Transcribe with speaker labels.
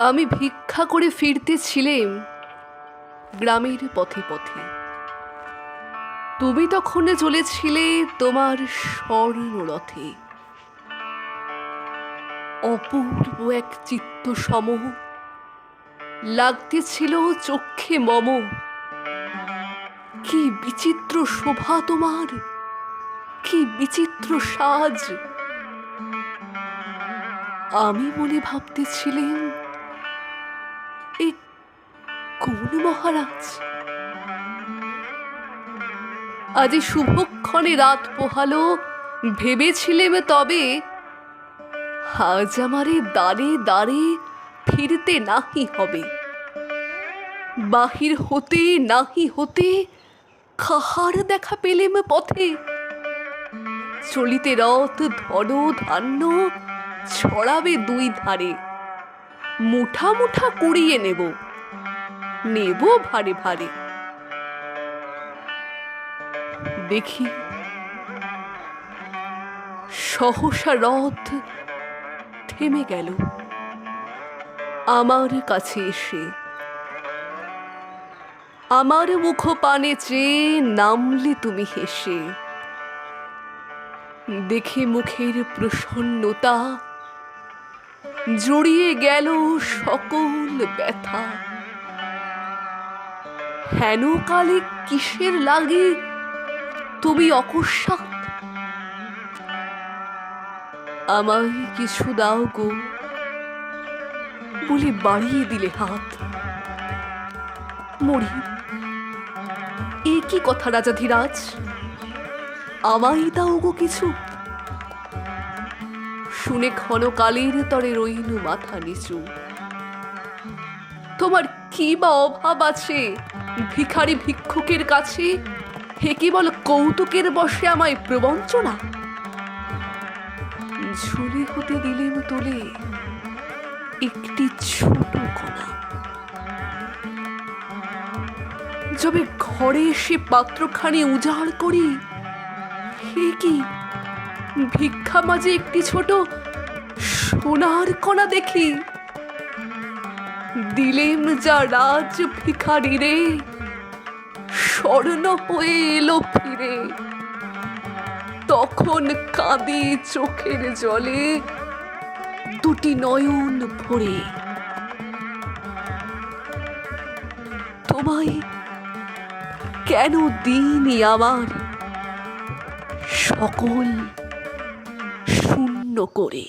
Speaker 1: আমি ভিক্ষা করে ফিরতেছিলেম গ্রামের পথে পথে। তুমি তখন চলেছিলে তোমার স্বর্ণরথে। অপূর্ব এক চিত্ত সম লাগতেছিল চক্ষে মম। কি বিচিত্র শোভা তোমার, কি বিচিত্র সাজ। আমি মনে ভাবতেছিলেন, এ কোন মহারাজ? আজি শুভক্ষণে রাত পোহালো, ভেবেছিলেম তবে আজ আমারে দ্বারে দ্বারে ফিরতে নাহি হবে। বাহির হতে নাহি হতে কাহার দেখা পেলেম পথে। চলিতে রথ ধন ধান্য ছড়াবে দুই ধারে। মুঠা মুঠা কুড়িয়ে নেব, নেব ভারে ভারে। দেখি সহসা রথ থেমে গেল আমার কাছে এসে। আমার মুখ পানে চেয়ে নামলে তুমি হেসে। দেখে মুখের প্রসন্নতা জড়িয়ে গেল সকল ব্যথা। হেন কালে কিসের লাগে তুমি অকস্মাৎ? আমায় কিছু দাও গো বলে বাড়িয়ে দিলে হাত। মরি, এ কি কথা রাজাধিরাজ? আমায় দাও গো কিছু। শুনে ক্ষণকালের তরে রইনু মাথা নিচু। তোমার কি বা অভাব আছে ভিখারি ভিক্ষুকের কাছে? হে কি বল কৌতুকের বসে আমায় প্রবঞ্চনা? ঝুলি হতে দিলেম তুলে একটি ছোট কণা। যবে ঘরে এসে পাত্রখানি উজাড় করি, হে কি ভিক্ষা মাঝে একটি ছোট সোনার কণা দেখি। দিলেম যা রাজ ভিখারি রে, স্বর্ণ হয়ে এলো ফিরে। তখন কাঁদে চোখের জলে দুটি নয়ন ভরে। তোমায় কেন দিইনি আমার সকল শূন্য করে?